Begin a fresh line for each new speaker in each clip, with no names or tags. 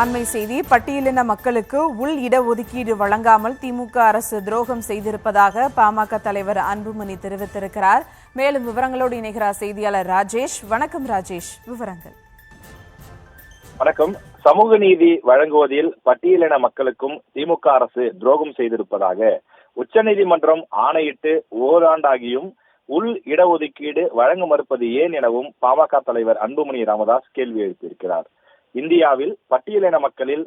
அண்மை செய்தி. பட்டியலின மக்களுக்கு உள் இடஒதுக்கீடு வழங்காமல் திமுக அரசு துரோகம் செய்திருப்பதாக பாமக தலைவர் அன்புமணி தெரிவித்திருக்கிறார். மேலும் விவரங்களோடு இணைகிறார் செய்தியாளர் ராஜேஷ். வணக்கம் ராஜேஷ், விவரங்கள்.
வணக்கம். சமூக நீதி வழங்குவதில் பட்டியலின மக்களுக்கும் திமுக அரசு துரோகம் செய்திருப்பதாக உச்சநீதிமன்றம் ஆணையிட்டு ஓராண்டாகியும் உள் இடஒதுக்கீடு வழங்க மறுப்பது ஏன் எனவும் பாமக தலைவர் அன்புமணி ராமதாஸ் கேள்வி எழுப்பியிருக்கிறார். இந்தியாவில் பட்டியலின மக்களில்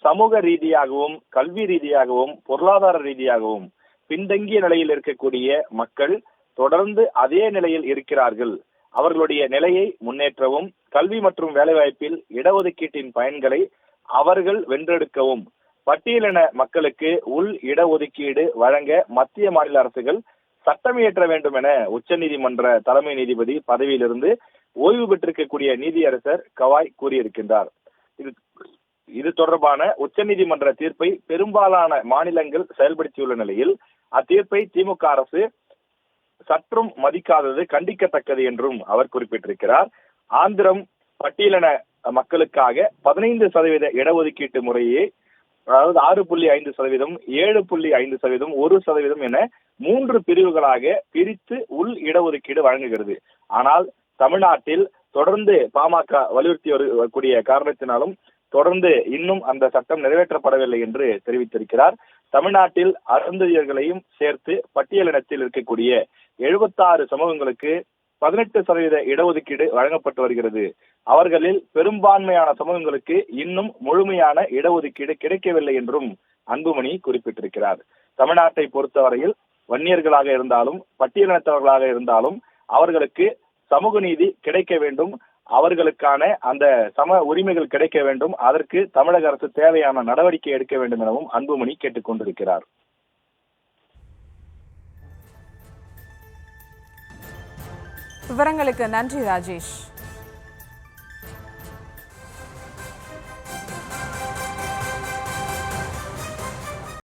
சமூக ரீதியாகவும் கல்வி ரீதியாகவும் பொருளாதார ரீதியாகவும் பின்தங்கிய நிலையில் இருக்கக்கூடிய மக்கள் தொடர்ந்து அதே நிலையில் இருக்கிறார்கள். அவர்களுடைய நிலையை முன்னேற்றவும் கல்வி மற்றும் வேலைவாய்ப்பில் இடஒதுக்கீட்டின் பயன்களை அவர்கள் வென்றெடுக்கவும் பட்டியலின மக்களுக்கு உள் இடஒதுக்கீடு வழங்க மத்திய மாநில அரசுகள் சட்டம் இயற்ற வேண்டும் என உச்சநீதிமன்ற தலைமை நீதிபதி பதவியிலிருந்து ஓய்வு பெற்றிருக்கக்கூடிய நீதியரசர் கவாய் கூறியிருக்கின்றார். இது தொடர்பான உச்சநீதிமன்ற தீர்ப்பை பெரும்பாலான மாநிலங்கள் செயல்படுத்தியுள்ள நிலையில் அத்தீர்ப்பை திமுக அரசு சற்றும் மதிக்காதது கண்டிக்கத்தக்கது என்றும் அவர் குறிப்பிட்டிருக்கிறார். ஆந்திரம் பட்டியலின மக்களுக்காக 15% இடஒதுக்கீட்டு முறையே, அதாவது 6.5%, 7.5%, 1% என 3 பிரிவுகளாக பிரித்து உள் இடஒதுக்கீடு வழங்குகிறது. ஆனால் தமிழ்நாட்டில் தொடர்ந்து பாமக வலியுறுத்தி வரக்கூடிய காரணத்தினாலும் தொடர்ந்து இன்னும் அந்த சட்டம் நிறைவேற்றப்படவில்லை என்று தெரிவித்திருக்கிறார். தமிழ்நாட்டில் அருந்ததியர்களையும் சேர்த்து பட்டியலினத்தில் இருக்கக்கூடிய 76 சமூகங்களுக்கு 18% இடஒதுக்கீடு வழங்கப்பட்டு வருகிறது. அவர்களில் பெரும்பான்மையான சமூகங்களுக்கு இன்னும் முழுமையான இடஒதுக்கீடு கிடைக்கவில்லை என்றும் அன்புமணி குறிப்பிட்டிருக்கிறார். தமிழ்நாட்டை பொறுத்தவரையில் வன்னியர்களாக இருந்தாலும் பட்டியலினத்தவர்களாக இருந்தாலும் அவர்களுக்கு சமூக நீதி கிடைக்க வேண்டும், அவர்களுக்கான அந்த சம உரிமைகள் கிடைக்க வேண்டும். அதற்கு தமிழக அரசு தேவையான நடவடிக்கை எடுக்க வேண்டும் எனவும் அன்புமணி கேட்டுக் கொண்டிருக்கிறார்.
விவரங்களுக்கு நன்றி ராஜேஷ்.